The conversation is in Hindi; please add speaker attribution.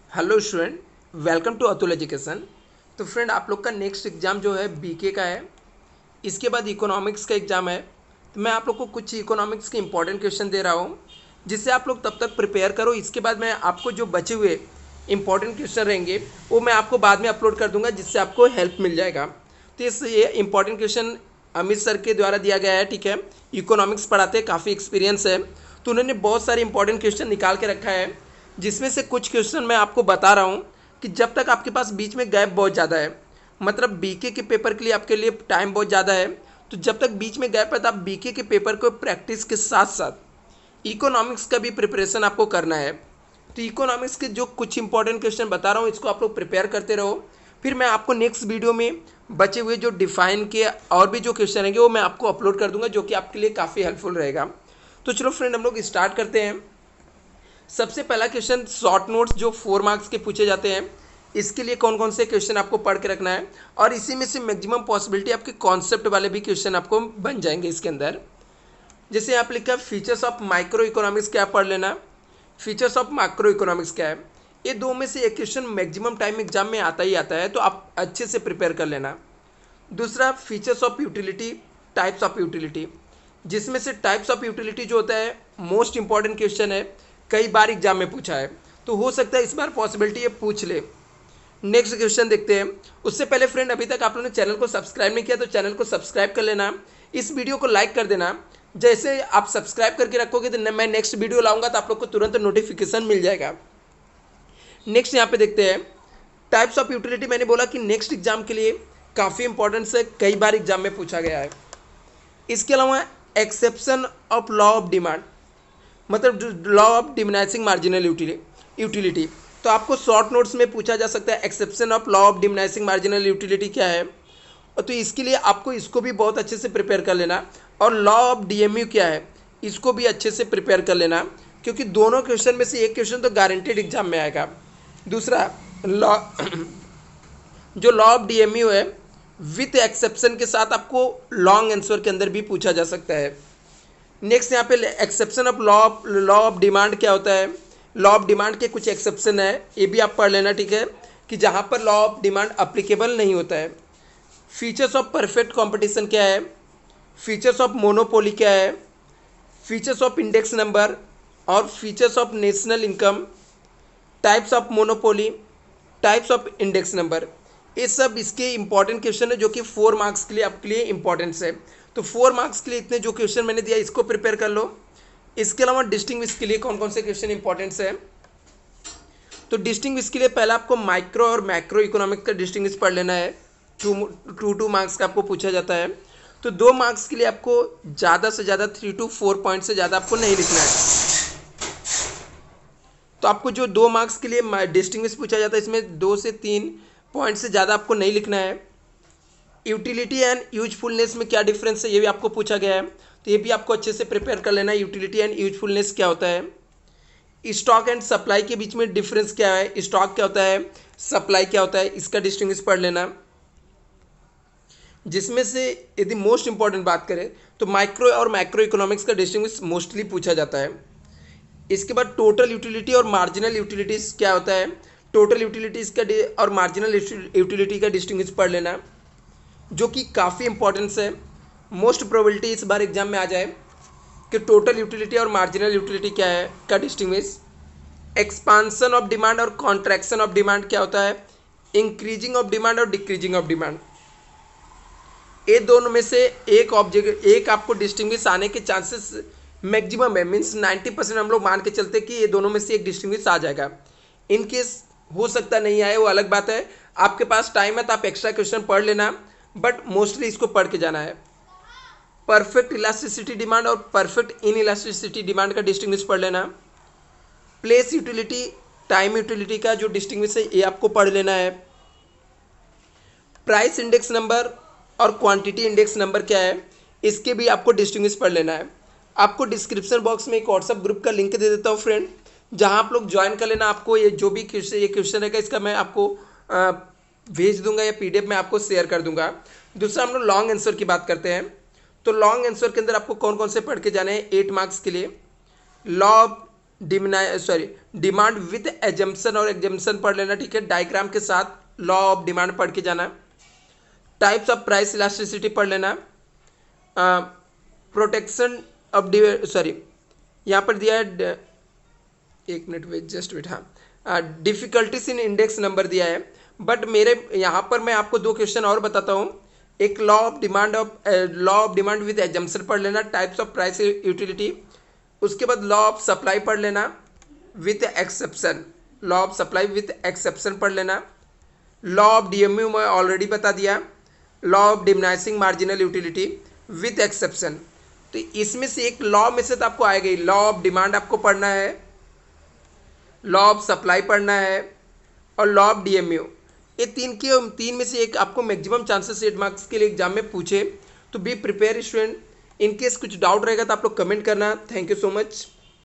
Speaker 1: Hello student, welcome to Atul education. तो फ्रेंड, आप लोग का नेक्स्ट एग्ज़ाम जो है बीके का है। इसके बाद इकोनॉमिक्स का एग्ज़ाम है। तो मैं आप लोग को कुछ इकोनॉमिक्स के इंपॉर्टेंट क्वेश्चन दे रहा हूँ, जिससे आप लोग तब तक प्रिपेयर करो। इसके बाद मैं आपको जो बचे हुए इंपॉर्टेंट क्वेश्चन रहेंगे वो मैं आपको बाद में अपलोड कर दूंगा, जिससे आपको हेल्प मिल जाएगा। तो ये इंपॉर्टेंट क्वेश्चन अमित सर के द्वारा दिया गया है, ठीक है। इकोनॉमिक्स पढ़ाते हैं, काफ़ी एक्सपीरियंस है, तो उन्होंने बहुत सारे इंपॉर्टेंट क्वेश्चन निकाल के रखा है, जिसमें से कुछ क्वेश्चन मैं आपको बता रहा हूँ कि जब तक आपके पास बीच में गैप बहुत ज़्यादा है, मतलब बीके के पेपर के लिए आपके लिए टाइम बहुत ज़्यादा है, तो जब तक बीच में गैप है तो आप बीके के पेपर को प्रैक्टिस के साथ साथ इकोनॉमिक्स का भी प्रिपरेशन आपको करना है। तो इकोनॉमिक्स के जो कुछ इंपॉर्टेंट क्वेश्चन बता रहा हूँ, इसको आप लोग प्रिपेयर करते रहो। फिर मैं आपको नेक्स्ट वीडियो में बचे हुए जो डिफाइन के और भी जो क्वेश्चन रहेंगे वो मैं आपको अपलोड कर दूंगा, जो कि आपके लिए काफ़ी हेल्पफुल रहेगा। तो चलो फ्रेंड, हम लोग स्टार्ट करते हैं। सबसे पहला क्वेश्चन, शॉर्ट नोट्स जो 4 मार्क्स के पूछे जाते हैं, इसके लिए कौन कौन से क्वेश्चन आपको पढ़ के रखना है, और इसी में से मैक्सिमम पॉसिबिलिटी आपके कॉन्सेप्ट वाले भी क्वेश्चन आपको बन जाएंगे इसके अंदर। जैसे आप लिखा फीचर्स ऑफ माइक्रो इकोनॉमिक्स, क्या पढ़ लेना। फीचर्स ऑफ माइक्रो इकोनॉमिक्स क्या है, ये दो में से एक क्वेश्चन मैक्सिमम टाइम एग्जाम में आता ही आता है, तो आप अच्छे से प्रिपेयर कर लेना। दूसरा, features of utility, types of utility, जिसमें से टाइप्स ऑफ यूटिलिटी जो होता है मोस्ट इंपॉर्टेंट क्वेश्चन है, कई बार एग्जाम में पूछा है, तो हो सकता है इस बार पॉसिबिलिटी ये पूछ ले। नेक्स्ट क्वेश्चन देखते हैं। उससे पहले फ्रेंड, अभी तक आप लोगों ने चैनल को सब्सक्राइब नहीं किया तो चैनल को सब्सक्राइब कर लेना, इस वीडियो को लाइक कर देना। जैसे आप सब्सक्राइब करके रखोगे तो मैं नेक्स्ट वीडियो लाऊंगा तो आप लोग को तुरंत नोटिफिकेशन मिल जाएगा। नेक्स्ट यहाँ पे देखते हैं, टाइप्स ऑफ यूटिलिटी मैंने बोला कि नेक्स्ट एग्जाम के लिए काफ़ी इंपॉर्टेंट है, कई बार एग्जाम में पूछा गया है। इसके अलावा exception of law of demand, मतलब law of diminishing marginal utility, तो आपको शॉर्ट नोट्स में पूछा जा सकता है exception of law of diminishing marginal utility क्या है, और तो इसके लिए आपको इसको भी बहुत अच्छे से प्रिपेयर कर लेना। और लॉ ऑफ डीएमयू क्या है, इसको भी अच्छे से प्रिपेयर कर लेना, क्योंकि दोनों क्वेश्चन में से एक क्वेश्चन तो गारंटेड एग्जाम में आएगा। दूसरा, लॉ जो लॉ ऑफ डीएमयू है विथ एक्सेप्शन के साथ आपको लॉन्ग आंसर के अंदर भी पूछा जा सकता है। नेक्स्ट यहाँ पे exception of law of demand क्या होता है, लॉ ऑफ डिमांड के कुछ एक्सेप्शन है, ये भी आप पढ़ लेना, ठीक है, कि जहाँ पर लॉ ऑफ डिमांड अप्लीकेबल नहीं होता है। फीचर्स ऑफ परफेक्ट कंपटीशन क्या है, फीचर्स ऑफ मोनोपोली क्या है, फीचर्स ऑफ इंडेक्स नंबर और features of national income, types of monopoly, types of index number, ये सब इसके इंपॉर्टेंट क्वेश्चन है जो कि 4 मार्क्स के लिए आपके लिए इंपॉर्टेंस है। तो 4 मार्क्स के लिए इतने जो क्वेश्चन मैंने दिया इसको प्रिपेयर कर लो। इसके अलावा डिस्टिंग्विश के लिए कौन कौन से क्वेश्चन इंपॉर्टेंस है, तो डिस्टिंग्विश के लिए पहला आपको माइक्रो और मैक्रो इकोनॉमिक का डिस्टिंग्विश पढ़ लेना है। टू मार्क्स का आपको पूछा जाता है, तो 2 मार्क्स के लिए आपको ज़्यादा से ज़्यादा 3 to 4 पॉइंट से ज़्यादा आपको नहीं लिखना है। तो आपको जो 2 मार्क्स के लिए डिस्टिंग्विश पूछा जाता है, इसमें 2 से 3 पॉइंट से ज़्यादा आपको नहीं लिखना है। यूटिलिटी एंड यूजफुलनेस में क्या डिफरेंस है, ये भी आपको पूछा गया है, तो ये भी आपको अच्छे से प्रिपेयर कर लेना है। यूटिलिटी एंड यूजफुलनेस क्या होता है, स्टॉक एंड सप्लाई के बीच में डिफरेंस क्या है, स्टॉक क्या होता है, सप्लाई क्या होता है, इसका डिस्टिंग्विश पढ़ लेना। जिसमें से यदि मोस्ट इंपॉर्टेंट बात करें तो माइक्रो और मैक्रो इकोनॉमिक्स का डिस्टिंग्विश मोस्टली पूछा जाता है। इसके बाद टोटल यूटिलिटी और मार्जिनल यूटिलिटीज़ क्या होता है, टोटल यूटिलिटीज़ का और मार्जिनल यूटिलिटी का डिस्टिंग्विश पढ़ लेना, जो कि काफ़ी इंपॉर्टेंस है। मोस्ट प्रोबेबिलिटी इस बार एग्जाम में आ जाए कि टोटल यूटिलिटी और मार्जिनल यूटिलिटी क्या है का डिस्टिंग्विश। एक्सपांसन ऑफ डिमांड और कॉन्ट्रैक्शन ऑफ डिमांड क्या होता है, इंक्रीजिंग ऑफ डिमांड और डिक्रीजिंग ऑफ डिमांड, ये दोनों में से एक आपको डिस्टिंग्विश आने के चांसेस मैक्सिमम है, मीन्स 90% हम लोग मान के चलते कि ये दोनों में से एक डिस्टिंग्विश आ जाएगा। इन केस हो सकता नहीं आए, वो अलग बात है, आपके पास टाइम है तो आप एक्स्ट्रा क्वेश्चन पढ़ लेना, बट मोस्टली इसको पढ़ के जाना है। परफेक्ट इलास्टिसिटी डिमांड और परफेक्ट इन इलास्टिसिटी डिमांड का डिस्टिंग्विश पढ़ लेना। प्लेस यूटिलिटी, टाइम यूटिलिटी का जो डिस्टिंग्विश है ये आपको पढ़ लेना है। प्राइस इंडेक्स नंबर और क्वांटिटी इंडेक्स नंबर क्या है, इसके भी आपको डिस्टिंग्विश पढ़ लेना है। आपको डिस्क्रिप्शन बॉक्स में एक व्हाट्सअप ग्रुप का लिंक दे देता हूँ फ्रेंड, जहाँ आप लोग ज्वाइन कर लेना। आपको ये जो भी क्वेश्चन रहेगा इसका मैं आपको भेज दूंगा या पीडीएफ में आपको शेयर कर दूंगा। दूसरा, हम लोग लॉन्ग आंसर की बात करते हैं, तो लॉन्ग आंसर के अंदर आपको कौन कौन से पढ़ के जाने हैं 8 मार्क्स के लिए। Law of demand with assumption और एग्जम्पशन पढ़ लेना, ठीक है, डायग्राम के साथ लॉ ऑफ डिमांड पढ़ के जाना। टाइप्स ऑफ प्राइस इलास्टिसिटी पढ़ लेना। प्रोटेक्शन ऑफ यहाँ पर दिया है, एक मिनट वेट, जस्ट वेट, हाँ, डिफिकल्टीज इन इंडेक्स नंबर दिया है, बट मेरे यहाँ पर मैं आपको दो क्वेश्चन और बताता हूँ। एक law of demand with assumption पढ़ लेना, टाइप्स ऑफ प्राइस यूटिलिटी, उसके बाद लॉ ऑफ सप्लाई पढ़ लेना with exception, law of supply with exception पढ़ लेना। लॉ ऑफ डीएमयू मैं ऑलरेडी बता दिया, law of diminishing marginal utility with exception. तो इसमें से एक लॉ में से तो आपको आएगा ही, लॉ ऑफ डिमांड आपको पढ़ना है, लॉ ऑफ सप्लाई पढ़ना है और लॉ ऑफ डीएमयू। ये तीन में से एक आपको मैक्सिमम चांसेस 8 मार्क्स के लिए एग्जाम में पूछे। तो be prepare student. In case कुछ डाउट रहेगा तो आप लोग कमेंट करना। Thank you so much.